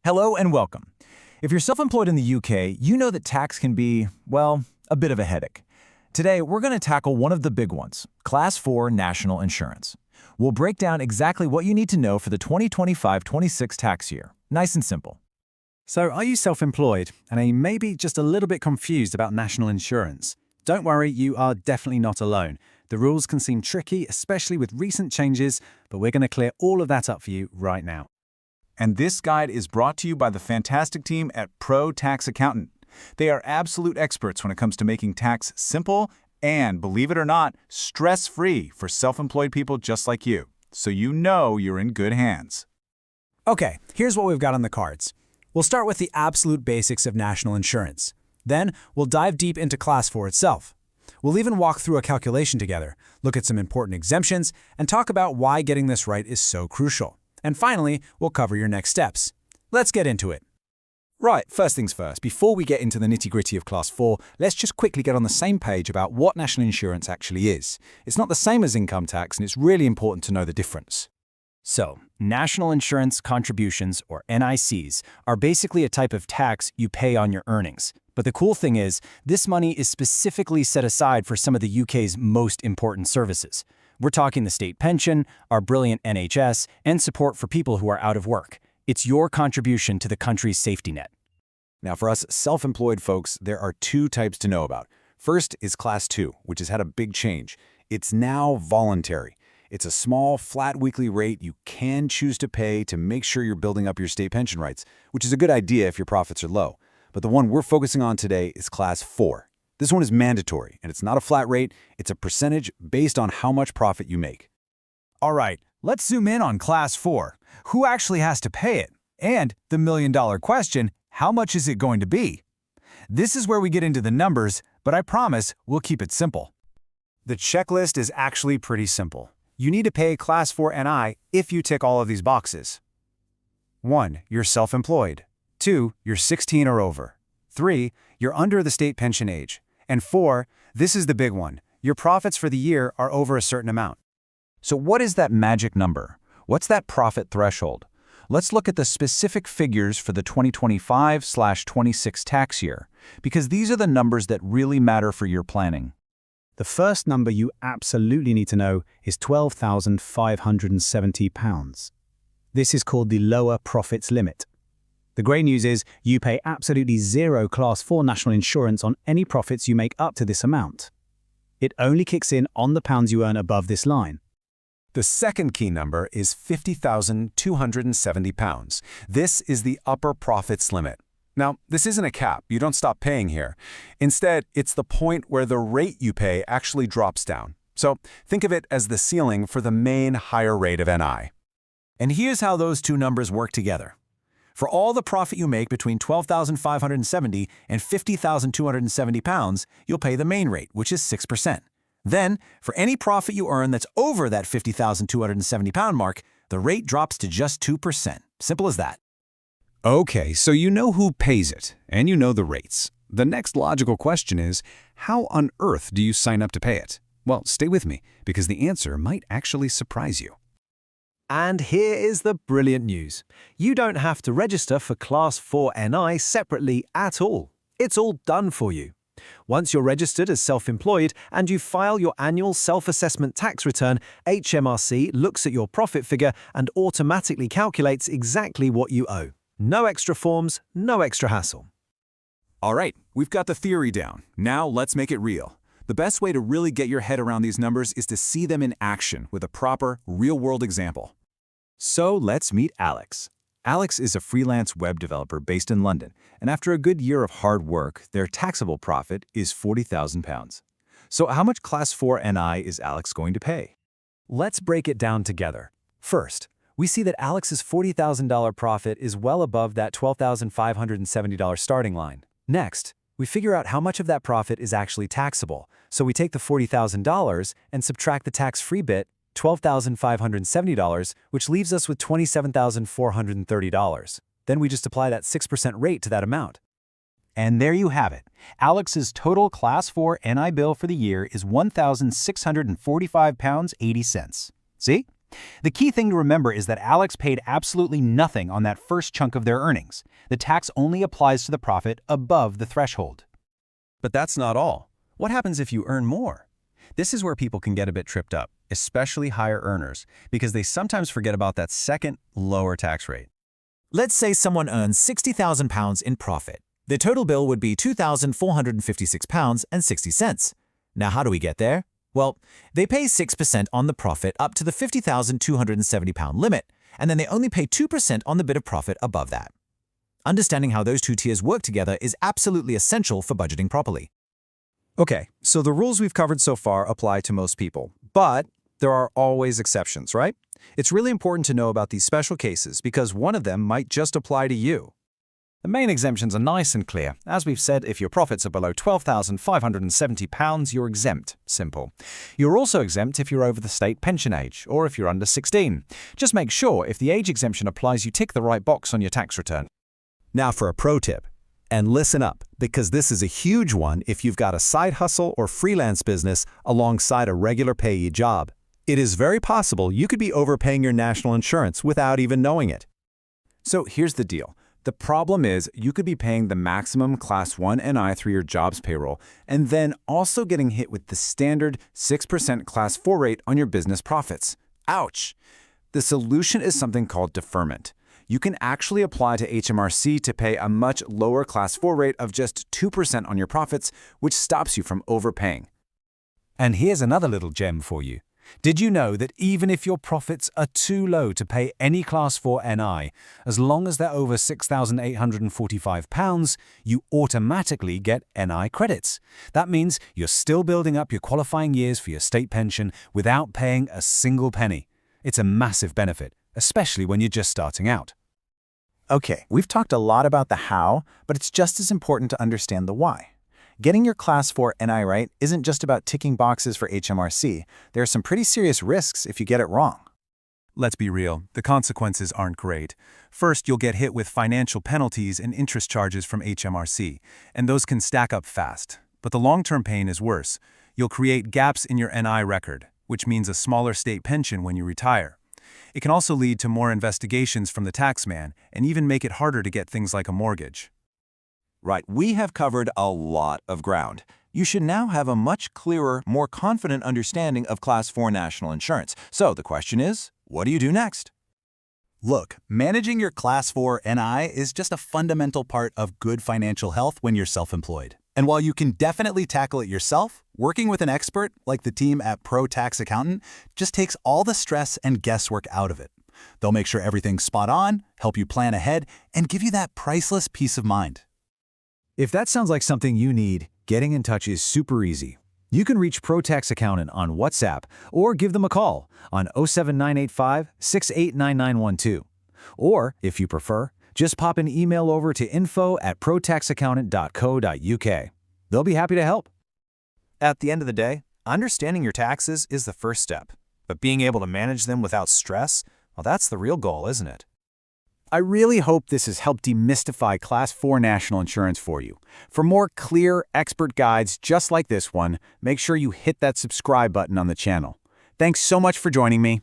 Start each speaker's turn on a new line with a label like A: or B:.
A: Hello and welcome. If you're self-employed in the UK, you know that tax can be, well, a bit of a headache. Today, we're going to tackle one of the big ones, Class 4 National Insurance. We'll break down exactly what you need to know for the 2025-26 tax year. Nice and simple.
B: So, are you self-employed and are you maybe just a little bit confused about national insurance? Don't worry, you are definitely not alone. The rules can seem tricky, especially with recent changes, but we're going to clear all of that up for you right now.
C: And this guide is brought to you by the fantastic team at Pro Tax Accountant. They are absolute experts when it comes to making tax simple and, believe it or not, stress-free for self-employed people just like you. So you know you're in good hands.
B: Okay, here's what we've got on the cards. We'll start with the absolute basics of national insurance. Then, we'll dive deep into Class 4 itself. We'll even walk through a calculation together, look at some important exemptions, and talk about why getting this right is so crucial. And finally, we'll cover your next steps. Let's get into it.
D: Right, first things first, before we get into the nitty-gritty of Class 4, let's just quickly get on the same page about what national insurance actually is. It's not the same as income tax, and it's really important to know the difference.
B: So, national insurance contributions, or NICs, are basically a type of tax you pay on your earnings. But the cool thing is, this money is specifically set aside for some of the UK's most important services. We're talking the state pension, our brilliant NHS, and support for people who are out of work. It's your contribution to the country's safety net.
C: Now, for us self-employed folks, there are two types to know about. First is Class 2, which has had a big change. It's now voluntary. It's a small, flat weekly rate you can choose to pay to make sure you're building up your state pension rights, which is a good idea if your profits are low. But the one we're focusing on today is Class 4. This one is mandatory, and it's not a flat rate, it's a percentage based on how much profit you make.
A: All right, let's zoom in on Class 4. Who actually has to pay it? And the million-dollar question, how much is it going to be? This is where we get into the numbers, but I promise we'll keep it simple.
B: The checklist is actually pretty simple. You need to pay Class 4 NI if you tick all of these boxes. 1. You're self-employed. 2. You're 16 or over. 3. You're under the state pension age. And 4. This is the big one. Your profits for the year are over a certain amount.
A: So what is that magic number? What's that profit threshold? Let's look at the specific figures for the 2025/26 tax year, because these are the numbers that really matter for your planning.
B: The first number you absolutely need to know is £12,570. This is called the lower profits limit. The great news is you pay absolutely zero Class 4 national insurance on any profits you make up to this amount. It only kicks in on the pounds you earn above this line.
C: The second key number is £50,270. This is the upper profits limit. Now, this isn't a cap. You don't stop paying here. Instead, it's the point where the rate you pay actually drops down. So think of it as the ceiling for the main higher rate of NI.
A: And here's how those two numbers work together. For all the profit you make between £12,570 and £50,270, you'll pay the main rate, which is 6%. Then, for any profit you earn that's over that £50,270 mark, the rate drops to just 2%. Simple as that.
D: Okay, so you know who pays it, and you know the rates. The next logical question is, how on earth do you sign up to pay it? Well, stay with me, because the answer might actually surprise you.
E: And here is the brilliant news. You don't have to register for Class 4 NI separately at all. It's all done for you. Once you're registered as self-employed and you file your annual self-assessment tax return, HMRC looks at your profit figure and automatically calculates exactly what you owe. No extra forms, no extra hassle.
C: All right, we've got the theory down. Now let's make it real. The best way to really get your head around these numbers is to see them in action with a proper, real-world example. So let's meet Alex. Alex is a freelance web developer based in London, and after a good year of hard work, their taxable profit is £40,000. So how much Class 4 NI is Alex going to pay?
E: Let's break it down together. First, we see that Alex's $40,000 profit is well above that $12,570 starting line. Next, we figure out how much of that profit is actually taxable. So we take the $40,000 and subtract the tax-free bit, $12,570, which leaves us with $27,430. Then we just apply that 6% rate to that amount.
A: And there you have it. Alex's total Class 4 NI bill for the year is £1,645.80. See?
B: The key thing to remember is that Alex paid absolutely nothing on that first chunk of their earnings. The tax only applies to the profit above the threshold.
A: But that's not all. What happens if you earn more? This is where people can get a bit tripped up, especially higher earners, because they sometimes forget about that second, lower tax rate.
F: Let's say someone earns £60,000 in profit. The total bill would be £2,456.60. Now, how do we get there? Well, they pay 6% on the profit up to the £50,270 limit, and then they only pay 2% on the bit of profit above that. Understanding how those two tiers work together is absolutely essential for budgeting properly.
A: Okay, so the rules we've covered so far apply to most people, but there are always exceptions, right? It's really important to know about these special cases because one of them might just apply to you.
B: The main exemptions are nice and clear. As we've said, if your profits are below £12,570, you're exempt. Simple. You're also exempt if you're over the state pension age, or if you're under 16. Just make sure if the age exemption applies, you tick the right box on your tax return.
A: Now for a pro tip. And listen up, because this is a huge one if you've got a side hustle or freelance business alongside a regular payee job. It is very possible you could be overpaying your national insurance without even knowing it.
C: So here's the deal. The problem is you could be paying the maximum Class 1 NI through your job's payroll and then also getting hit with the standard 6% Class 4 rate on your business profits. Ouch! The solution is something called deferment. You can actually apply to HMRC to pay a much lower Class 4 rate of just 2% on your profits, which stops you from overpaying.
B: And here's another little gem for you. Did you know that even if your profits are too low to pay any Class 4 NI, as long as they're over £6,845, you automatically get NI credits? That means you're still building up your qualifying years for your state pension without paying a single penny. It's a massive benefit, especially when you're just starting out.
G: Okay, we've talked a lot about the how, but it's just as important to understand the why. Getting your Class 4 NI right isn't just about ticking boxes for HMRC. There are some pretty serious risks if you get it wrong.
A: Let's be real, the consequences aren't great. First, you'll get hit with financial penalties and interest charges from HMRC, and those can stack up fast. But the long-term pain is worse. You'll create gaps in your NI record, which means a smaller state pension when you retire. It can also lead to more investigations from the taxman and even make it harder to get things like a mortgage.
F: Right, we have covered a lot of ground. You should now have a much clearer, more confident understanding of Class 4 national insurance. So the question is, what do you do next?
H: Look, managing your Class 4 NI is just a fundamental part of good financial health when you're self-employed. And while you can definitely tackle it yourself, working with an expert like the team at Pro Tax Accountant just takes all the stress and guesswork out of it. They'll make sure everything's spot on, help you plan ahead, and give you that priceless peace of mind.
E: If that sounds like something you need, getting in touch is super easy. You can reach Pro Tax Accountant on WhatsApp or give them a call on 07985 689912. Or, if you prefer, just pop an email over to info@protaxaccountant.co.uk. They'll be happy to help.
G: At the end of the day, understanding your taxes is the first step, but being able to manage them without stress, well, that's the real goal, isn't it?
C: I really hope this has helped demystify Class 4 national insurance for you. For more clear, expert guides just like this one, make sure you hit that subscribe button on the channel. Thanks so much for joining me.